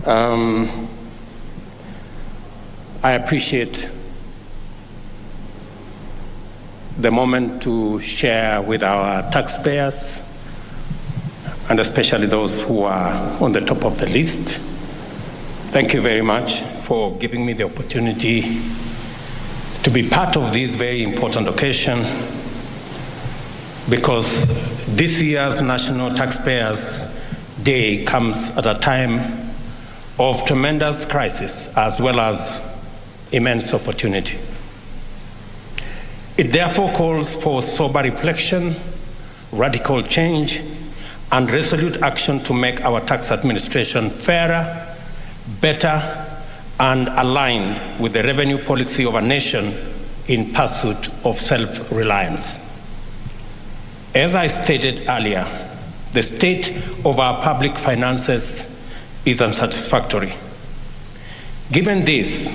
I appreciate the moment to share with our taxpayers, and especially those who are on the top of the list. Thank you very much for giving me the opportunity to be part of this very important occasion, because this year's National Taxpayers Day comes at a time of tremendous crisis as well as immense opportunity. It therefore calls for sober reflection, radical change, and resolute action to make our tax administration fairer, better, and aligned with the revenue policy of a nation in pursuit of self-reliance. As I stated earlier, the state of our public finances is unsatisfactory. Given this,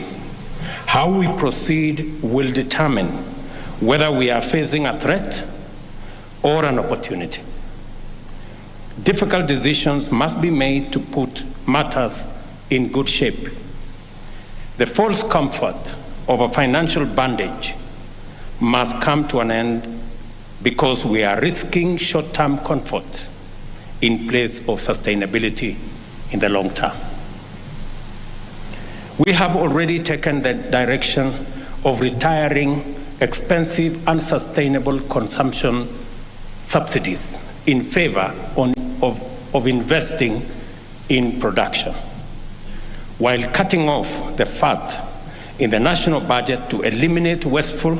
how we proceed will determine whether we are facing a threat or an opportunity. Difficult decisions must be made to put matters in good shape. The false comfort of a financial bandage must come to an end, because we are risking short-term comfort in place of sustainability in the long term. We have already taken the direction of retiring expensive, unsustainable consumption subsidies in favor of investing in production, while cutting off the fat in the national budget to eliminate wasteful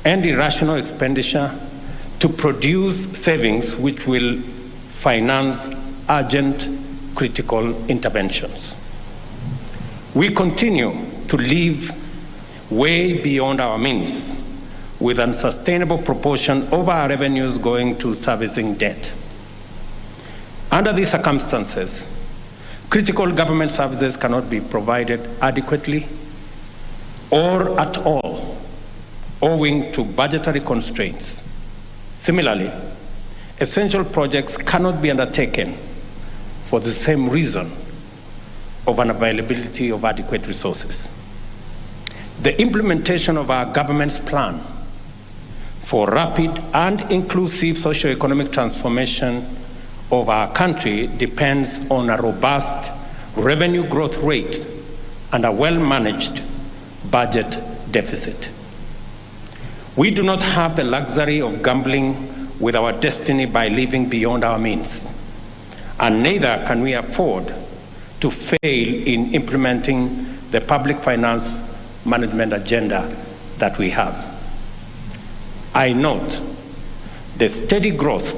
and irrational expenditure to produce savings which will finance urgent, critical interventions. We continue to live way beyond our means, with an unsustainable proportion of our revenues going to servicing debt. Under these circumstances, critical government services cannot be provided adequately or at all, owing to budgetary constraints. Similarly, essential projects cannot be undertaken for the same reason of unavailability of adequate resources. The implementation of our government's plan for rapid and inclusive socio-economic transformation of our country depends on a robust revenue growth rate and a well-managed budget deficit. We do not have the luxury of gambling with our destiny by living beyond our means, and neither can we afford to fail in implementing the public finance management agenda that we have. I note the steady growth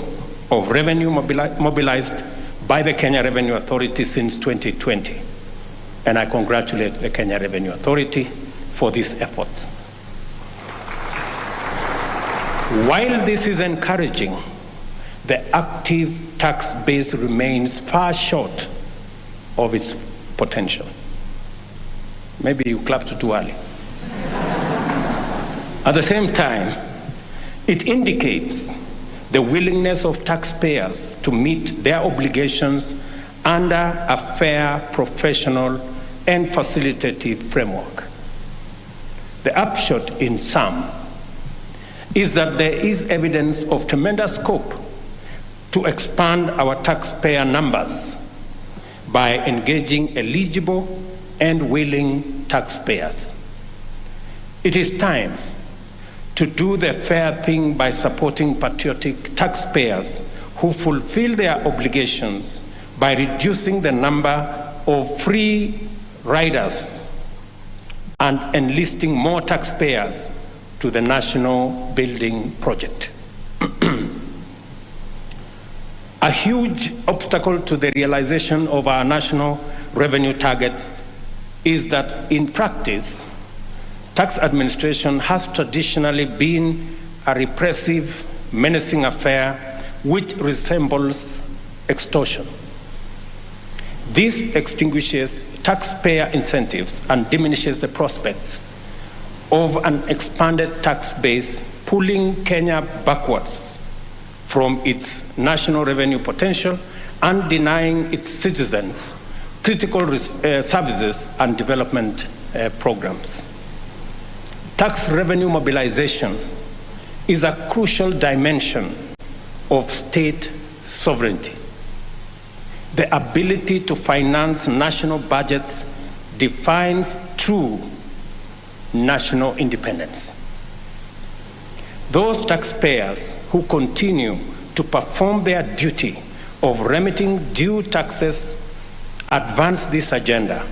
of revenue mobilized by the Kenya Revenue Authority since 2020, and I congratulate the Kenya Revenue Authority for this effort. While this is encouraging, the active tax base remains far short of its potential. Maybe you clapped too early. At the same time, it indicates the willingness of taxpayers to meet their obligations under a fair, professional, and facilitative framework. The upshot in sum is that there is evidence of tremendous scope to expand our taxpayer numbers by engaging eligible and willing taxpayers. It is time to do the fair thing by supporting patriotic taxpayers who fulfill their obligations by reducing the number of free riders and enlisting more taxpayers to the national building project. A huge obstacle to the realization of our national revenue targets is that in practice, tax administration has traditionally been a repressive, menacing affair which resembles extortion. This extinguishes taxpayer incentives and diminishes the prospects of an expanded tax base, pulling Kenya backwards from its national revenue potential and denying its citizens critical services and development programs. Tax revenue mobilization is a crucial dimension of state sovereignty. The ability to finance national budgets defines true national independence. Those taxpayers who continue to perform their duty of remitting due taxes advance this agenda,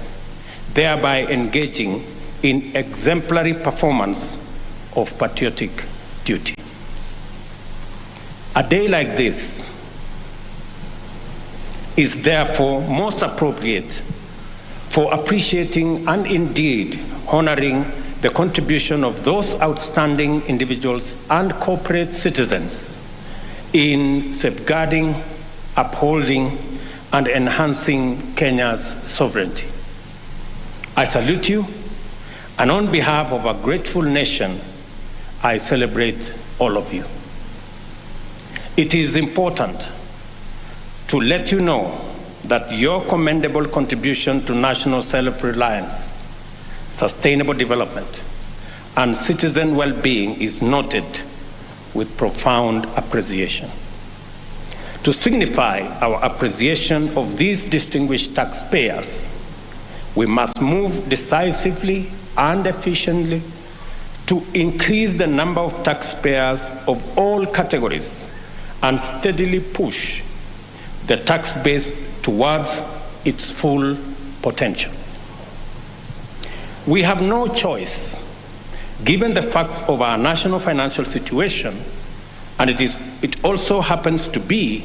thereby engaging in exemplary performance of patriotic duty. A day like this is therefore most appropriate for appreciating and indeed honoring the contribution of those outstanding individuals and corporate citizens in safeguarding, upholding, and enhancing Kenya's sovereignty. I salute you, and on behalf of a grateful nation, I celebrate all of you. It is important to let you know that your commendable contribution to national self-reliance, sustainable development, and citizen well-being is noted with profound appreciation. To signify our appreciation of these distinguished taxpayers, we must move decisively and efficiently to increase the number of taxpayers of all categories and steadily push the tax base towards its full potential. We have no choice, given the facts of our national financial situation, and it also happens to be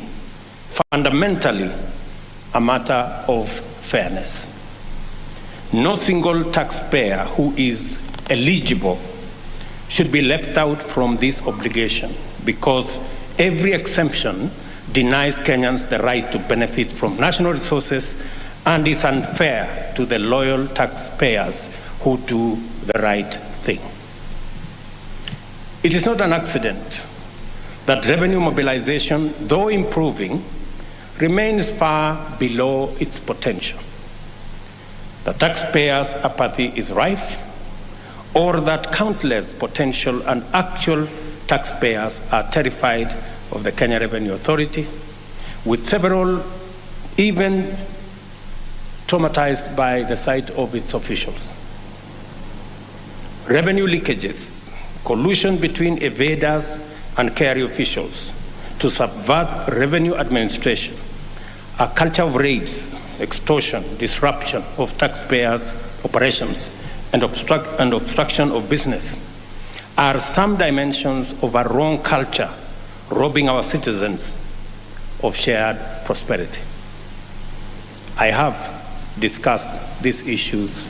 fundamentally a matter of fairness. No single taxpayer who is eligible should be left out from this obligation, because every exemption denies Kenyans the right to benefit from national resources and is unfair to the loyal taxpayers who do the right thing. It is not an accident that revenue mobilization, though improving, remains far below its potential. The taxpayers' apathy is rife, or that countless potential and actual taxpayers are terrified of the Kenya Revenue Authority, with several even traumatized by the sight of its officials. Revenue leakages, collusion between evaders and KRA officials to subvert revenue administration, a culture of raids, extortion, disruption of taxpayers' operations, and obstruction of business are some dimensions of a wrong culture, robbing our citizens of shared prosperity. I have discussed these issues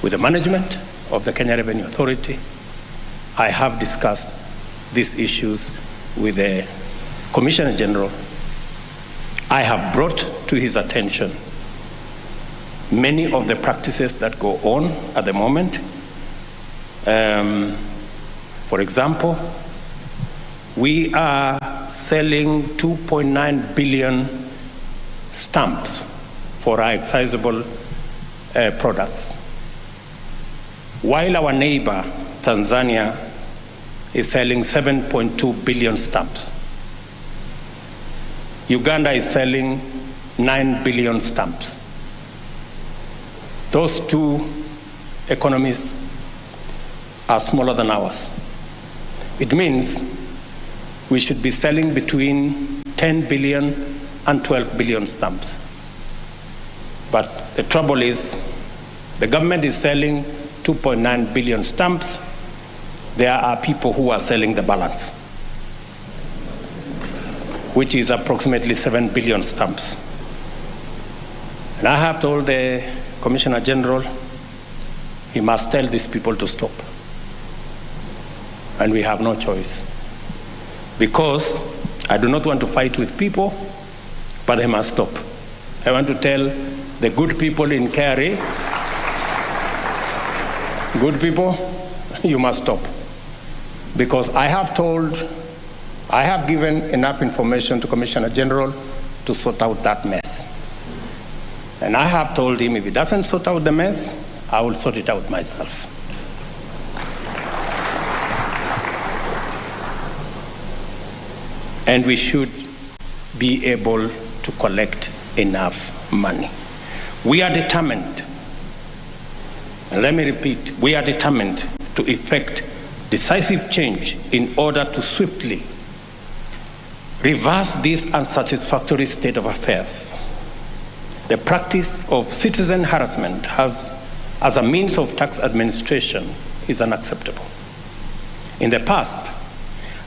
with the management of the Kenya Revenue Authority. I have discussed these issues with the Commissioner General. I have brought to his attention many of the practices that go on at the moment. For example, we are selling 2.9 billion stamps for our excisable products, while our neighbor, Tanzania, is selling 7.2 billion stamps. Uganda is selling 9 billion stamps. Those two economies are smaller than ours. It means we should be selling between 10 billion and 12 billion stamps. But the trouble is, the government is selling 2.9 billion stamps. There are people who are selling the balance, which is approximately 7 billion stamps. And I have told the Commissioner General he must tell these people to stop. And we have no choice. Because I do not want to fight with people, but they must stop. I want to tell the good people in KRA, good people, you must stop. Because I have given enough information to Commissioner General to sort out that mess. And I have told him if he doesn't sort out the mess, I will sort it out myself. And we should be able to collect enough money. We are determined, and let me repeat, we are determined to effect decisive change in order to swiftly reverse this unsatisfactory state of affairs. The practice of citizen harassment as a means of tax administration is unacceptable. In the past,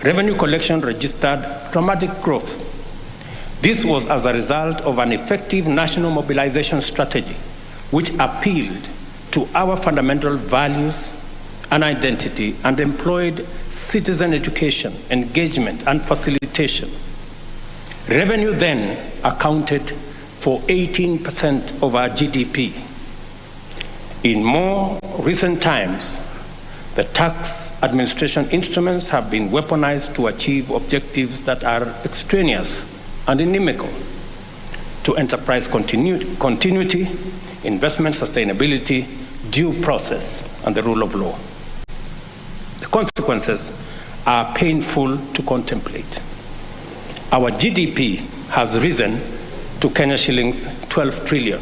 revenue collection registered dramatic growth. This was as a result of an effective national mobilization strategy which appealed to our fundamental values and identity and employed citizen education, engagement, and facilitation. Revenue then accounted for 18% of our GDP. In more recent times, the tax administration instruments have been weaponized to achieve objectives that are extraneous and inimical to enterprise continuity, investment sustainability, due process, and the rule of law. The consequences are painful to contemplate. Our GDP has risen to Kenya shillings 12 trillion,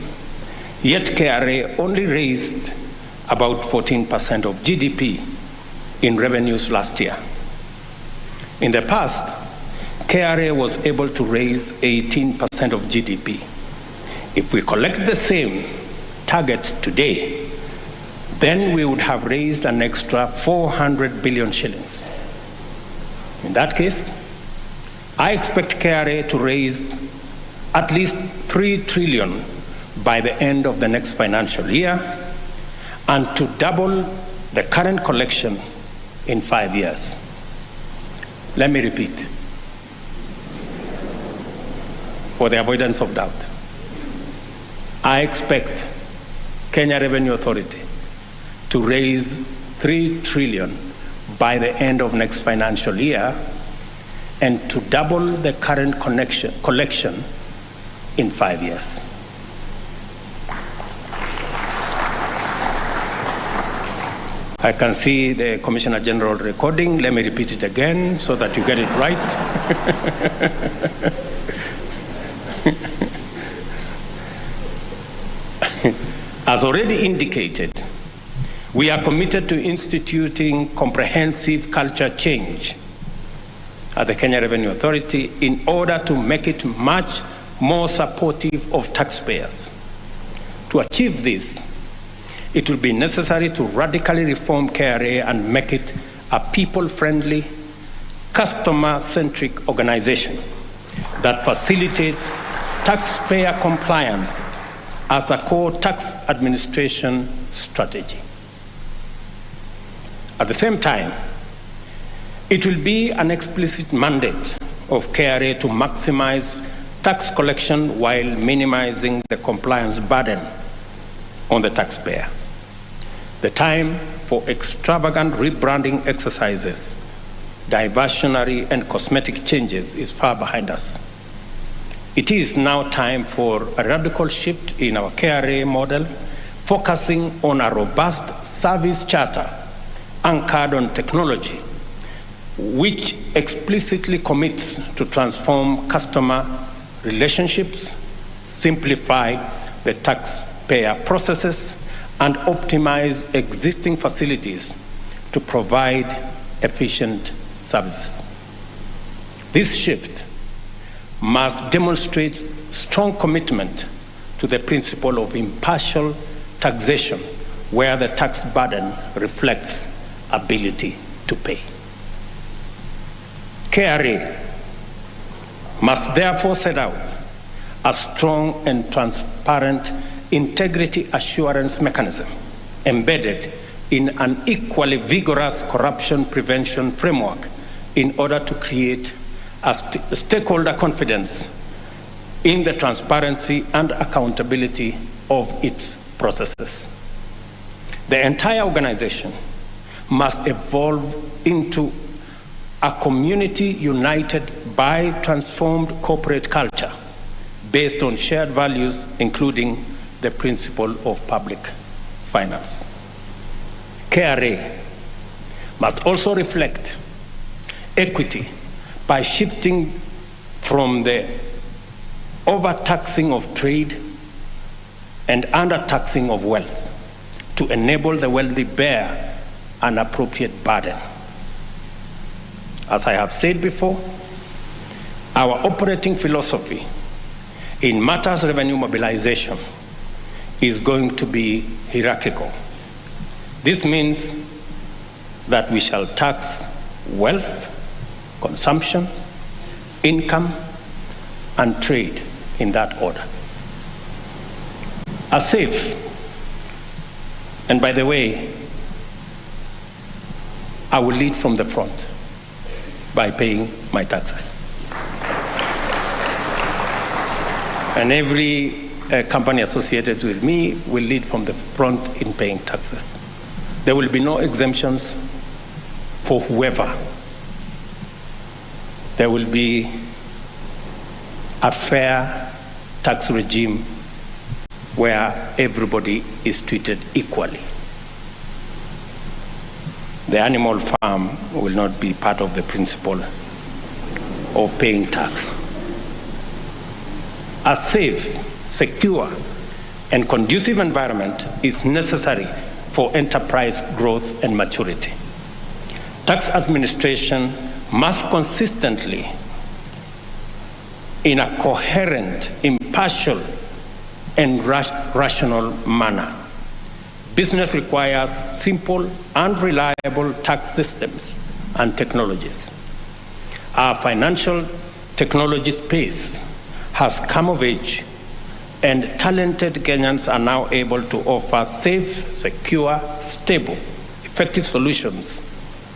yet KRA only raised about 14% of GDP in revenues last year. In the past, KRA was able to raise 18% of GDP. If we collect the same target today, then we would have raised an extra 400 billion shillings. In that case, I expect KRA to raise at least 3 trillion by the end of the next financial year and to double the current collection in 5 years. Let me repeat, for the avoidance of doubt. I expect Kenya Revenue Authority to raise 3 trillion by the end of next financial year and to double the current collection in 5 years. I can see the Commissioner General recording. Let me repeat it again so that you get it right. As already indicated, we are committed to instituting comprehensive culture change at the Kenya Revenue Authority in order to make it much more supportive of taxpayers. To achieve this, it will be necessary to radically reform KRA and make it a people-friendly, customer-centric organization that facilitates taxpayer compliance as a core tax administration strategy. At the same time, it will be an explicit mandate of KRA to maximize tax collection while minimizing the compliance burden on the taxpayer. The time for extravagant rebranding exercises, diversionary and cosmetic changes is far behind us. It is now time for a radical shift in our KRA model, focusing on a robust service charter anchored on technology, which explicitly commits to transform customer relationships, simplify the taxpayer processes, and optimize existing facilities to provide efficient services. This shift must demonstrate strong commitment to the principle of impartial taxation, where the tax burden reflects ability to pay. KRA must therefore set out a strong and transparent integrity assurance mechanism embedded in an equally vigorous corruption prevention framework in order to create a stakeholder confidence in the transparency and accountability of its processes. The entire organization must evolve into a community united by transformed corporate culture based on shared values, including the principle of public finance. KRA must also reflect equity by shifting from the overtaxing of trade and undertaxing of wealth to enable the wealthy bear an appropriate burden. As I have said before, our operating philosophy in matters revenue mobilization is going to be hierarchical. This means that we shall tax wealth, consumption, income, and trade in that order. A safe, and by the way, I will lead from the front by paying my taxes. And every company associated with me will lead from the front in paying taxes. There will be no exemptions for whoever. There will be a fair tax regime where everybody is treated equally. The animal farm will not be part of the principle of paying tax. A safe, secure, and conducive environment is necessary for enterprise growth and maturity. Tax administration must consistently, in a coherent, impartial, and rational manner. Business requires simple and reliable tax systems and technologies. Our financial technology space has come of age, and talented Kenyans are now able to offer safe, secure, stable, effective solutions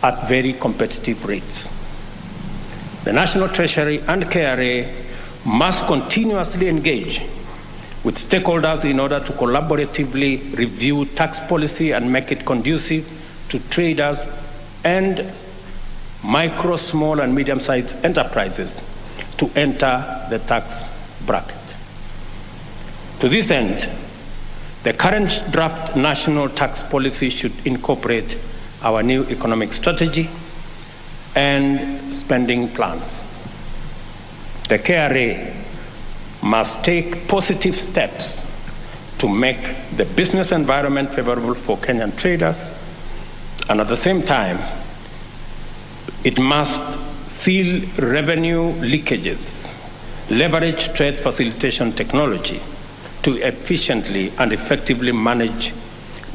at very competitive rates. The National Treasury and KRA must continuously engage with stakeholders in order to collaboratively review tax policy and make it conducive to traders and micro, small, and medium-sized enterprises to enter the tax bracket. To this end, the current draft national tax policy should incorporate our new economic strategy and spending plans. The KRA must take positive steps to make the business environment favorable for Kenyan traders, and at the same time, it must seal revenue leakages, leverage trade facilitation technology to efficiently and effectively manage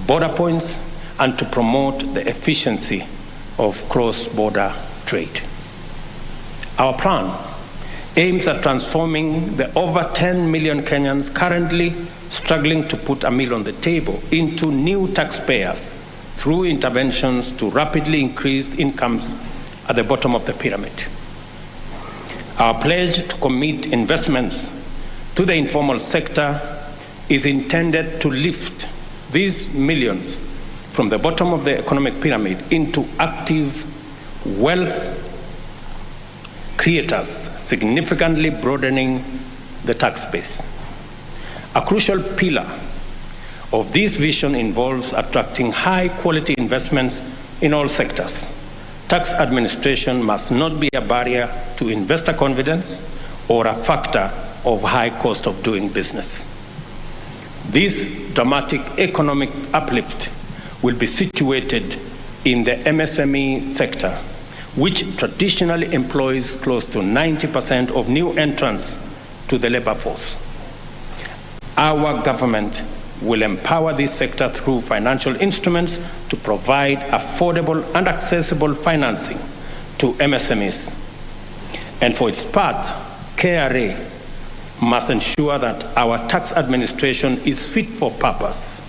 border points and to promote the efficiency of cross-border trade. Our plan aims at transforming the over 10 million Kenyans currently struggling to put a meal on the table into new taxpayers through interventions to rapidly increase incomes at the bottom of the pyramid. Our pledge to commit investments to the informal sector is intended to lift these millions from the bottom of the economic pyramid into active wealth creators, significantly broadening the tax base. A crucial pillar of this vision involves attracting high-quality investments in all sectors. Tax administration must not be a barrier to investor confidence or a factor of high cost of doing business. This dramatic economic uplift will be situated in the MSME sector, which traditionally employs close to 90% of new entrants to the labor force. Our government will empower this sector through financial instruments to provide affordable and accessible financing to MSMEs. And for its part, KRA must ensure that our tax administration is fit for purpose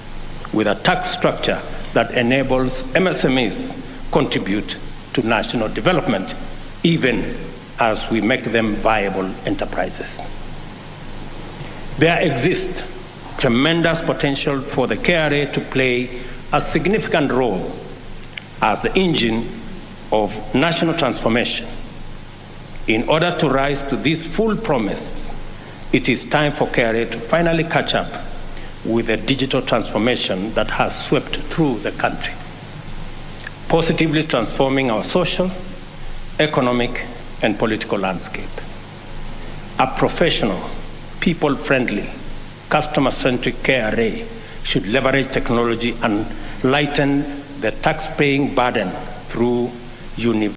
with a tax structure that enables MSMEs contribute to national development, even as we make them viable enterprises. There exists tremendous potential for the KRA to play a significant role as the engine of national transformation. In order to rise to this full promise, it is time for KRA to finally catch up with the digital transformation that has swept through the country, positively transforming our social, economic, and political landscape. A professional, people-friendly, customer-centric KRA should leverage technology and lighten the tax-paying burden through universal